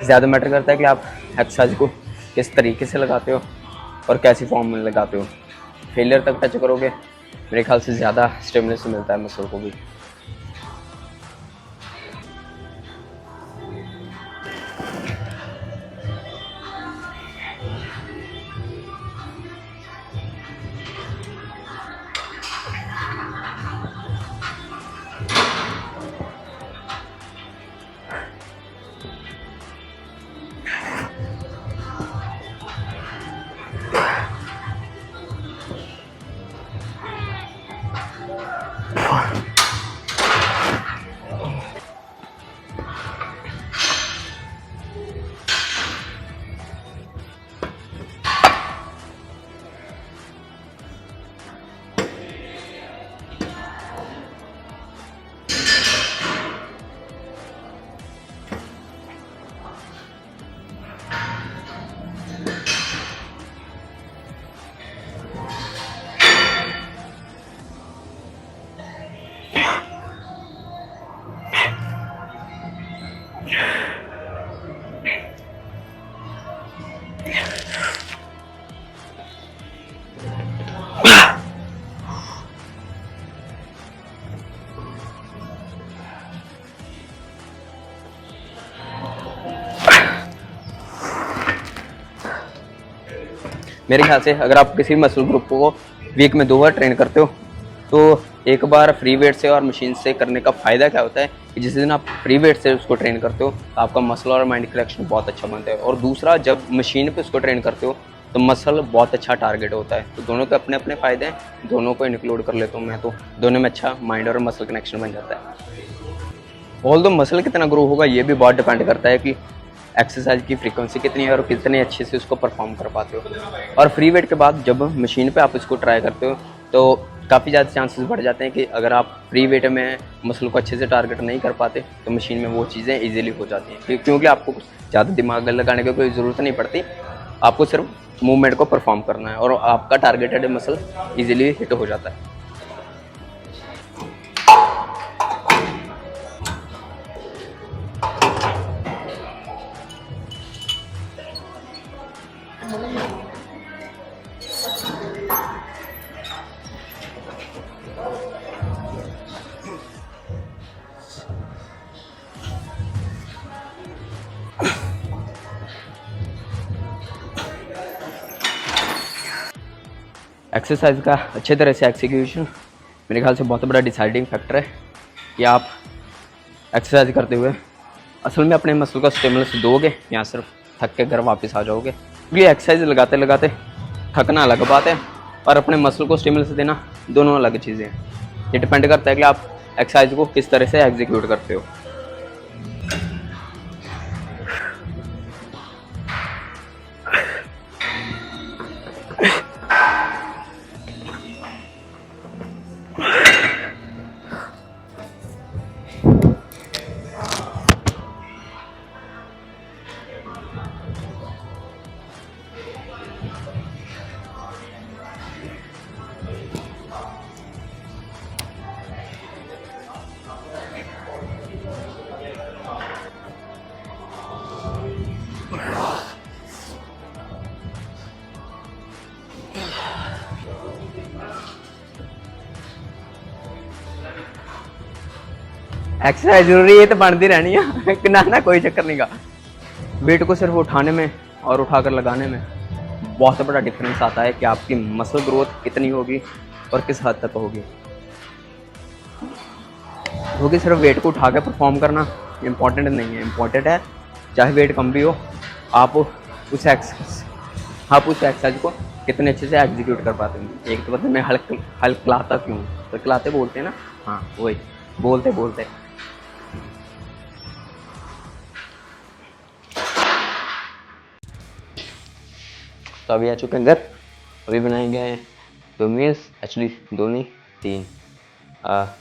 ज़्यादा मैटर करता है कि आप एक्सरसाइज को किस तरीके से लगाते हो और कैसी फॉर्म में लगाते हो। फेलियर तक टच करोगे मेरे ख्याल से ज़्यादा स्टिमुलस मिलता है मसल को भी। मेरे ख्याल से अगर आप किसी मसल ग्रुप को वीक में 2 बार ट्रेन करते हो तो एक बार फ्री वेट से और मशीन से करने का फ़ायदा क्या होता है कि जिस दिन आप फ्री वेट से उसको ट्रेन करते हो तो आपका मसल और माइंड कनेक्शन बहुत अच्छा बनता है, और दूसरा जब मशीन पे उसको ट्रेन करते हो तो मसल बहुत अच्छा टारगेट होता है। तो दोनों के अपने अपने फ़ायदे हैं, दोनों को इंक्लूड कर लेता हूँ मैं, तो दोनों में अच्छा माइंड और मसल कनेक्शन बन जाता है। ऑल दो मसल कितना ग्रो होगा ये भी बहुत डिपेंड करता है कि एक्सरसाइज की फ्रीक्वेंसी कितनी है और कितने अच्छे से उसको परफॉर्म कर पाते हो। और फ्री वेट के बाद जब मशीन पे आप इसको ट्राई करते हो तो काफ़ी ज़्यादा चांसेस बढ़ जाते हैं कि अगर आप फ्री वेट में मसल को अच्छे से टारगेट नहीं कर पाते तो मशीन में वो चीज़ें इजीली हो जाती हैं, क्योंकि आपको कुछ ज़्यादा दिमाग लगाने की कोई ज़रूरत नहीं पड़ती, आपको सिर्फ मूवमेंट को परफॉर्म करना है और आपका टारगेटेड मसल ईजिली हिट हो जाता है। एक्सरसाइज का अच्छे तरह से एग्जीक्यूशन मेरे ख्याल से बहुत बड़ा डिसाइडिंग फैक्टर है कि आप एक्सरसाइज करते हुए असल में अपने मसल को स्टिमुलस दोगे या सिर्फ थक के घर वापस आ जाओगे। क्योंकि एक्सरसाइज लगाते लगाते थकना अलग बात है और अपने मसल को स्टिमुलस देना दोनों अलग चीज़ें हैं। ये डिपेंड करता है कि आप एक्सरसाइज को किस तरह से एग्जीक्यूट करते हो। एक्सरसाइज जरूरी है तो बनती रहनी है ना कोई चक्कर नहीं का। वेट को सिर्फ उठाने में और उठाकर लगाने में बहुत बड़ा डिफरेंस आता है कि आपकी मसल ग्रोथ कितनी होगी और किस हद तक होगी। क्योंकि सिर्फ वेट को उठा के परफॉर्म करना इम्पॉर्टेंट नहीं है, इम्पॉर्टेंट है चाहे वेट कम भी हो आप उस एक्सरसाइज को कितने अच्छे से एग्जीक्यूट कर पाते हैं। एक तो मतलब मैं हल्कलाता क्यों, हल्कलाते बोलते हैं ना, हाँ वही बोलते बोलते तो अभी आ चुके हैं घर। अभी बनाएंगे 2 मील्स, एक्चुअली 2 नहीं 3।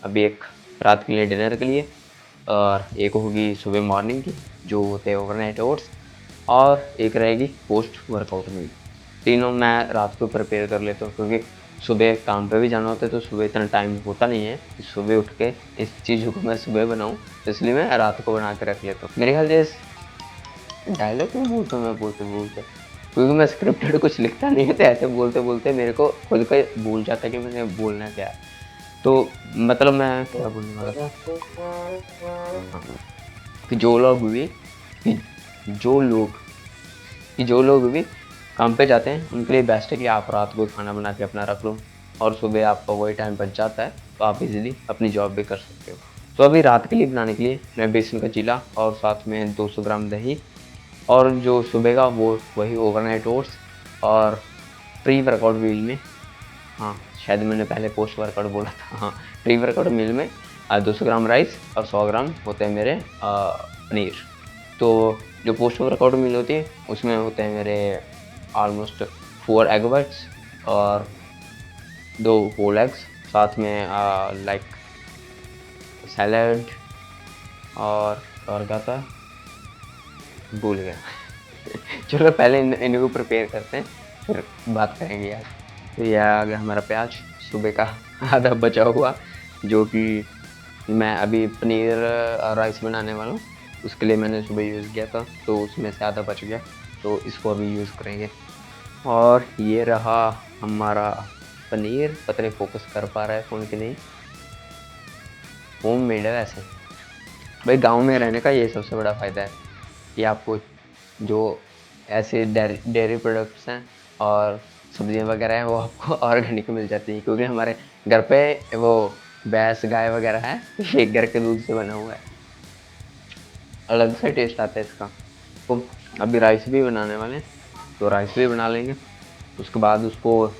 अभी एक रात के लिए डिनर के लिए और एक होगी सुबह मॉर्निंग की जो होते हैं ओवरनाइट ओट्स, और एक रहेगी पोस्ट वर्कआउट मील। तीनों मैं रात को प्रिपेयर कर लेता हूँ क्योंकि सुबह काम पे भी जाना होता है तो सुबह इतना टाइम होता नहीं है कि सुबह उठ के इस चीज़ को मैं सुबह बनाऊँ, तो इसलिए मैं रात को बना के रख लेता हूँ। मेरे ख्याल से डायलॉग क्यों बोलता हूँ मैं बोलते बोलते, क्योंकि मैं स्क्रिप्टेड कुछ लिखता नहीं है, तो ऐसे बोलते बोलते मेरे को खुद को भूल जाता है कि मैंने बोलना क्या है। तो मतलब मैं क्या बोलने वाला था, हाँ, कि कि जो लोग जो लोग भी काम पे जाते हैं उनके लिए बेस्ट है कि आप रात को खाना बना के अपना रख लो, और सुबह आपका वही टाइम बच जाता है, तो आप इजीली अपनी जॉब भी कर सकते हो। तो अभी रात के लिए बनाने के लिए मैं बेसन का चीला और साथ में 200 ग्राम दही, और जो सुबह का वो वही ओवरनाइट ओट्स, और प्री वर्कआउट मील में, हाँ शायद मैंने पहले पोस्ट वर्कआउट बोला था, हाँ प्री वर्कआउट मील में 200 ग्राम राइस और 100 ग्राम होते हैं मेरे पनीर। तो जो पोस्ट वर्कआउट मील होती है उसमें होते हैं मेरे ऑलमोस्ट 4 एग वाइट्स और 2 होल एग्स, साथ में लाइक सैलड, और क्या था भूल गया। चलो पहले इनको प्रिपेयर करते हैं, फिर बात करेंगे यार। तो यह आ गया हमारा प्याज सुबह का आधा बचा हुआ, जो कि मैं अभी पनीर राइस बनाने वाला हूँ, उसके लिए मैंने सुबह यूज़ किया था, तो उसमें से आधा बच गया, तो इसको अभी यूज़ करेंगे। और ये रहा हमारा पनीर, पता नहीं फोकस कर पा रहा है फ़ोन की नहीं, होम मेड है वैसे। भाई गांव में रहने का ये सबसे बड़ा फ़ायदा है कि आपको जो ऐसे डेयरी प्रोडक्ट्स हैं और सब्जियां वगैरह हैं वो आपको ऑर्गेनिक मिल जाती हैं, क्योंकि हमारे घर पे वो भैंस गाय वगैरह है, ये घर के दूध से बना हुआ है, अलग से टेस्ट आता है इसका। तो अभी राइस भी बनाने वाले हैं, तो राइस भी बना लेंगे, उसके बाद उसको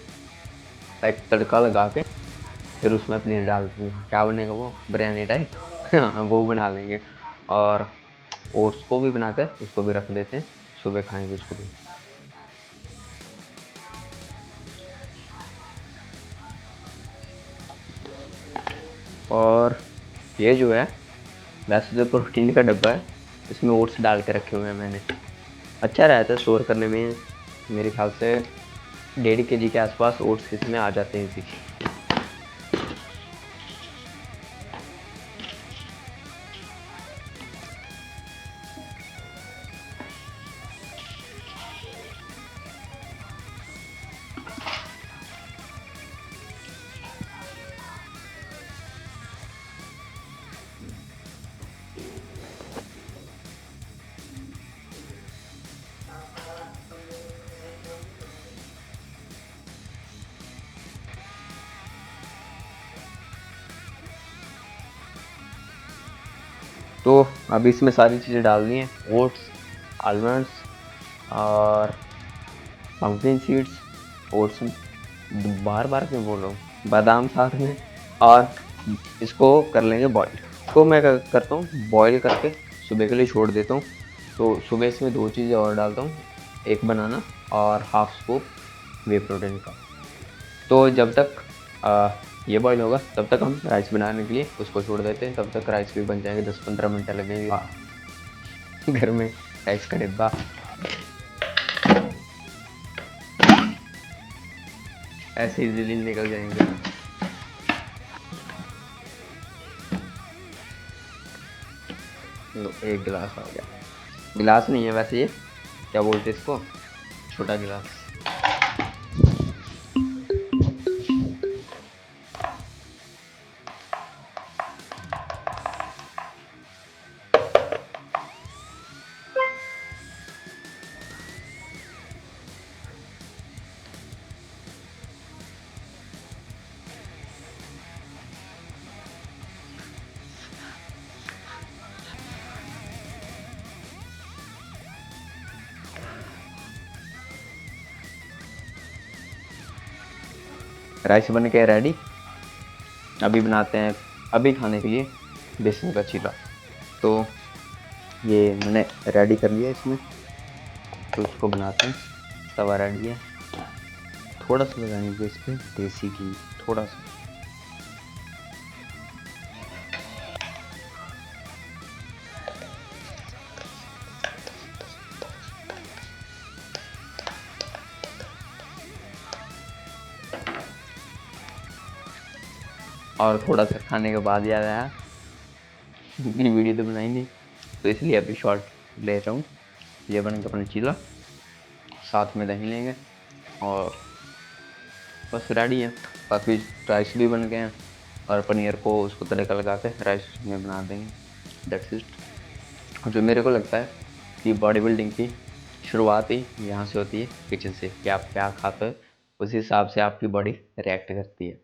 एक तड़का लगा के फिर उसमें पनीर डाल देंगे, क्या बनेगा वो बिरयानी टाइप। हाँ वो बना लेंगे, और ओट्स को भी बनाकर उसको भी रख देते हैं, सुबह खाएंगे उसको भी। और ये जो है वैसे तो प्रोटीन का डब्बा है, इसमें ओट्स डाल के रखे हुए हैं मैंने, अच्छा रहता है स्टोर करने में, मेरे ख्याल से 1.5 kg के आसपास ओट्स इसमें आ जाते हैं इसी। तो अभी इसमें सारी चीज़ें डालनी है, ओट्स, आलमंड्स और पम्पकिन सीड्स, ओट्स बार बार क्यों बोल रहा हूँ, बादाम साथ में, और इसको कर लेंगे बॉईल। इसको मैं करता हूँ बॉईल करके सुबह के लिए छोड़ देता हूँ। तो सुबह इसमें 2 चीज़ें और डालता हूँ, एक बनाना और हाफ स्कूप वे प्रोटीन का। तो जब तक ये बॉईल होगा तब तक हम राइस बनाने के लिए उसको छोड़ देते हैं, तब तक राइस भी बन जाएंगे, 10-15 मिनट लगेंगे। घर में राइस का डिब्बा ऐसे इजीली निकल जाएंगे। लो एक गिलास आ गया, गिलास नहीं है वैसे ये, क्या बोलते हैं इसको, छोटा गिलास। राइस बन के रेडी, अभी बनाते हैं अभी खाने के लिए बेसन का चीला। तो ये मैंने रेडी कर लिया इसमें, तो उसको बनाते हैं। तवा रेडी है, थोड़ा सा लगाएंगे इस पर देसी घी, थोड़ा सा, और थोड़ा सा खाने के बाद याद आया वीडियो तो बनाई नहीं, तो इसलिए अभी शॉर्ट ले रहा हूँ। ये बन के अपना चीला, साथ में दही लेंगे और बस रेडी है। बाकी राइस भी बन गए हैं और पनीर को उसको तड़का लगा के राइस में बना देंगे, दैट्स इट। जो मेरे को लगता है कि बॉडी बिल्डिंग की शुरुआत ही यहाँ से होती है, किचन से, कि आप क्या खाते हो उस हिसाब से आपकी बॉडी रिएक्ट करती है।